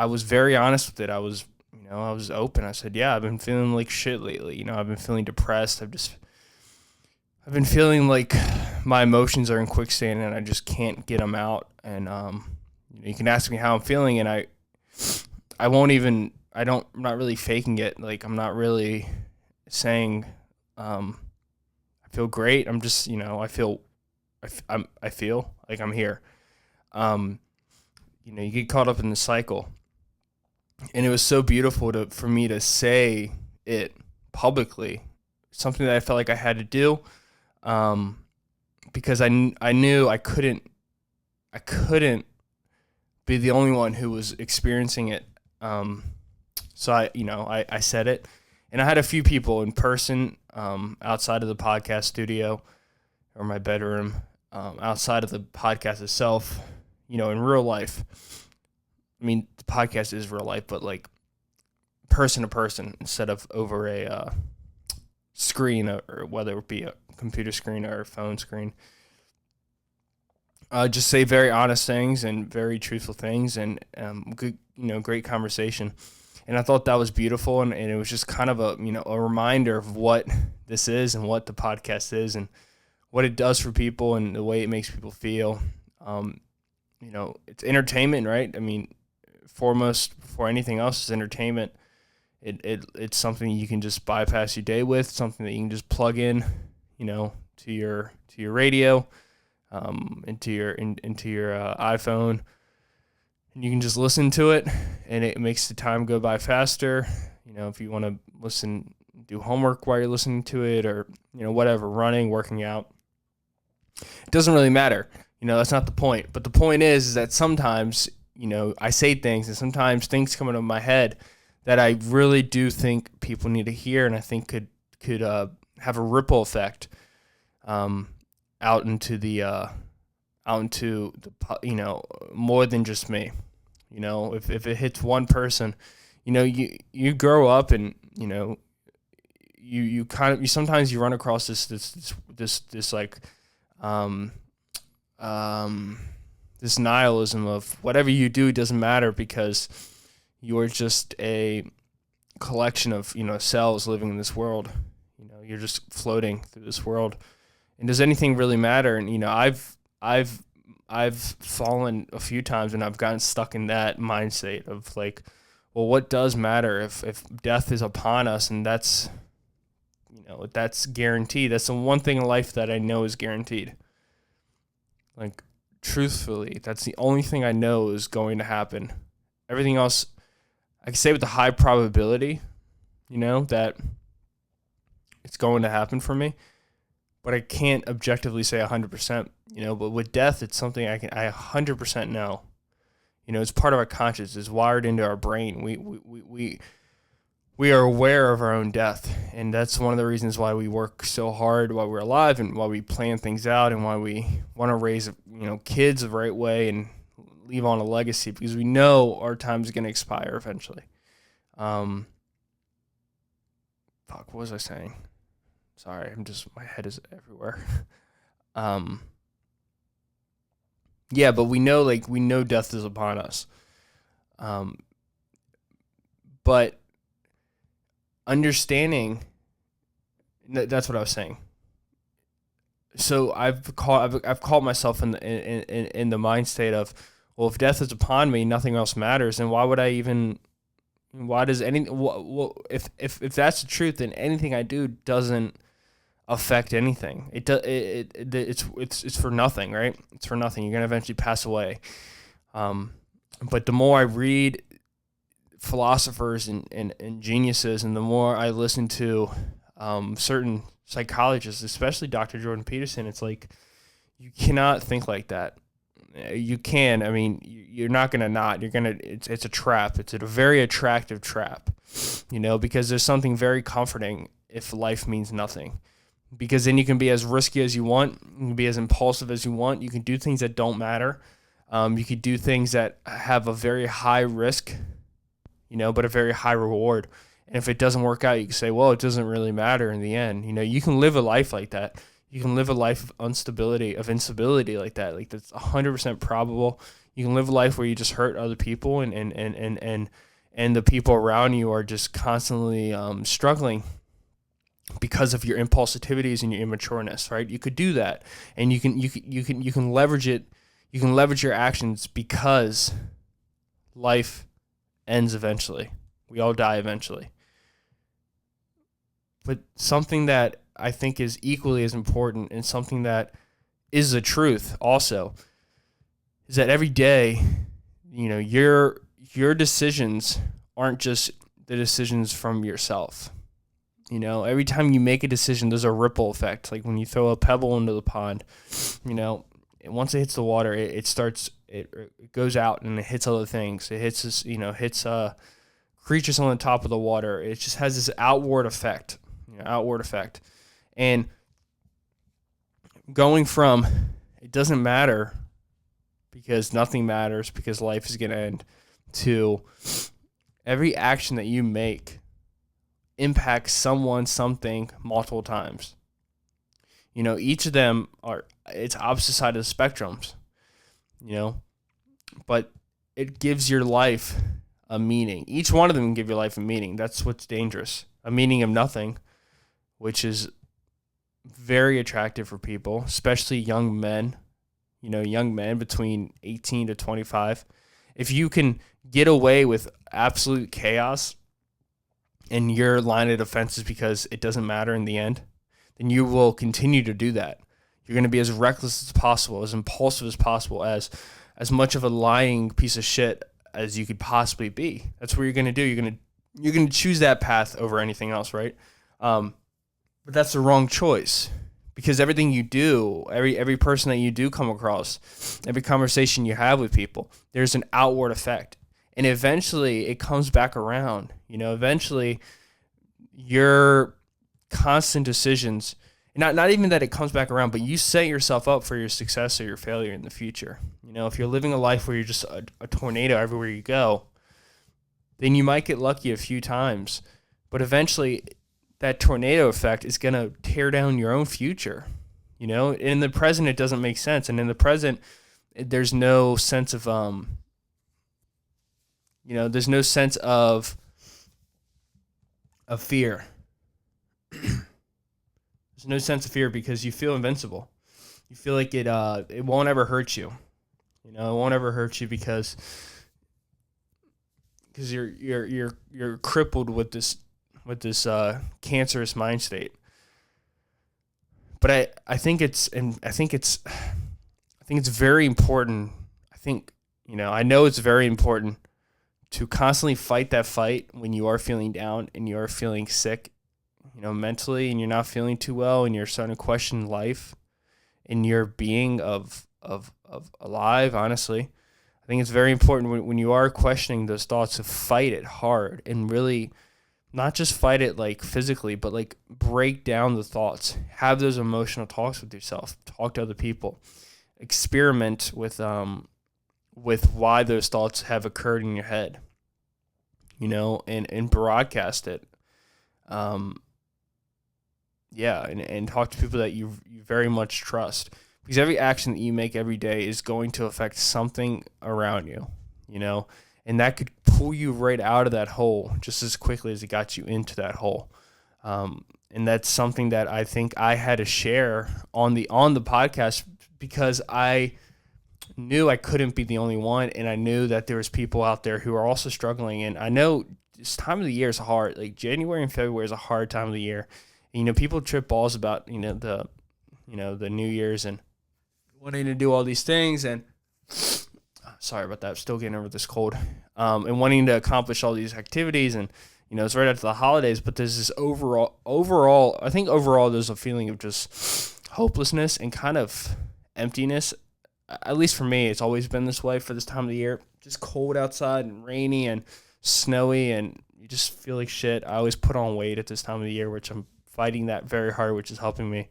was very honest with it. I was open. I said, yeah, I've been feeling like shit lately. I've been feeling depressed. I've been feeling like my emotions are in quicksand and I just can't get them out. And you can ask me how I'm feeling, and I'm not really faking it. Like, I'm not really saying I feel great. I'm just, I feel like I'm here. You get caught up in the cycle, and it was so beautiful for me to say it publicly, something that I felt like I had to do, because I knew I couldn't be the only one who was experiencing it. So I said it, and I had a few people in person, outside of the podcast studio or my bedroom, outside of the podcast itself, in real life. I mean, the podcast is real life, but like person to person instead of over a screen, or whether it be a computer screen or a phone screen. Just say very honest things and very truthful things, and good, great conversation. And I thought that was beautiful, and it was just kind of a reminder of what this is and what the podcast is and what it does for people and the way it makes people feel. It's entertainment, right? I mean, foremost before anything else is entertainment. It's something you can just bypass your day with, something that you can just plug in, to your radio, into your iPhone, and you can just listen to it, and it makes the time go by faster. If you want to do homework while you're listening to it, or whatever, running, working out, it doesn't really matter. That's not the point. But the point is that sometimes, I say things, and sometimes things come into my head that I really do think people need to hear, and I think could have a ripple effect out into the more than just me. If it hits one person, you grow up, and you sometimes you run across this like this nihilism of whatever you do doesn't matter, because you're just a collection of cells living in this world. You're just floating through this world, and does anything really matter? And I've fallen a few times, and I've gotten stuck in that mindset of like, well, what does matter if death is upon us? And that's guaranteed. That's the one thing in life that I know is guaranteed. Like, truthfully, that's the only thing I know is going to happen. Everything else, I can say with a high probability, that it's going to happen for me, but I can't objectively say 100%, but with death, it's something I 100% know. It's part of our conscience. It's wired into our brain. We are aware of our own death, and that's one of the reasons why we work so hard while we're alive, and why we plan things out, and why we want to raise kids the right way and leave on a legacy, because we know our time is going to expire eventually. What was I saying? Sorry, my head is everywhere. Yeah, but we know death is upon us. But understanding, that's what I was saying. So I've caught myself in the mind state of, well, if death is upon me, nothing else matters, and why does if that's the truth, then anything I do doesn't affect anything. It's for nothing, right? It's for nothing. You're gonna eventually pass away. But the more I read philosophers and geniuses, and the more I listen to certain psychologists, especially Dr. Jordan Peterson, it's like, you cannot think like that. You can. I mean, you're not gonna not. You're gonna. It's a trap. It's a very attractive trap, because there's something very comforting if life means nothing. Because then you can be as risky as you want. You can be as impulsive as you want. You can do things that don't matter. You could do things that have a very high risk, but a very high reward. And if it doesn't work out, you can say, well, it doesn't really matter in the end. You can live a life like that. You can live a life of instability like that. Like, that's 100% probable. You can live a life where you just hurt other people and the people around you are just constantly struggling because of your impulsivities and your immatureness, right? You could do that, and you can leverage it. You can leverage your actions because life ends eventually. We all die eventually. But something that I think is equally as important, and something that is the truth also, is that every day, your decisions aren't just the decisions from yourself. Every time you make a decision, there's a ripple effect. Like when you throw a pebble into the pond, once it hits the water, it goes out and it hits other things. It hits creatures on the top of the water. It just has this outward effect. And going from it doesn't matter because nothing matters because life is going to end, to every action that you make impacts someone, something multiple times. Each of them it's opposite side of the spectrums, but it gives your life a meaning. Each one of them can give your life a meaning. That's what's dangerous. A meaning of nothing, which is very attractive for people, especially young men, young men between 18 to 25. If you can get away with absolute chaos and your line of defense is because it doesn't matter in the end, then you will continue to do that. You're going to be as reckless as possible, as impulsive as possible, as much of a lying piece of shit as you could possibly be. That's what you're going to do. You're going to choose that path over anything else, right? But that's the wrong choice, because everything you do, every person that you do come across, every conversation you have with people, there's an outward effect. And eventually it comes back around. Eventually your constant decisions, not even that it comes back around, but you set yourself up for your success or your failure in the future. If you're living a life where you're just a tornado everywhere you go, then you might get lucky a few times. But eventually that tornado effect is going to tear down your own future. In the present, it doesn't make sense. And in the present, there's no sense of, there's no sense of fear. There's no sense of fear because you feel invincible. You feel like it won't ever hurt you. It won't ever hurt you because you're crippled with this cancerous mind state. But I think it's very important. I know it's very important to constantly fight that fight when you are feeling down and you are feeling sick, mentally, and you're not feeling too well, and you're starting to question life and your being of alive. Honestly, I think it's very important when you are questioning those thoughts to fight it hard and really not just fight it like physically, but like break down the thoughts, have those emotional talks with yourself, talk to other people, experiment with why those thoughts have occurred in your head, and broadcast it. And talk to people that you very much trust, because every action that you make every day is going to affect something around you, and that could pull you right out of that hole just as quickly as it got you into that hole. And that's something that I think I had to share on the podcast, because I knew I couldn't be the only one, and I knew that there was people out there who are also struggling. And I know this time of the year is hard. Like January and February is a hard time of the year. And, people trip balls about the New Year's and wanting to do all these things, and sorry about that, still getting over this cold, and wanting to accomplish all these activities, and it's right after the holidays, but there's this overall I think there's a feeling of just hopelessness and kind of emptiness. At least for me, it's always been this way for this time of the year. Just cold outside and rainy and snowy, and you just feel like shit. I always put on weight at this time of the year, which I'm fighting that very hard, which is helping me.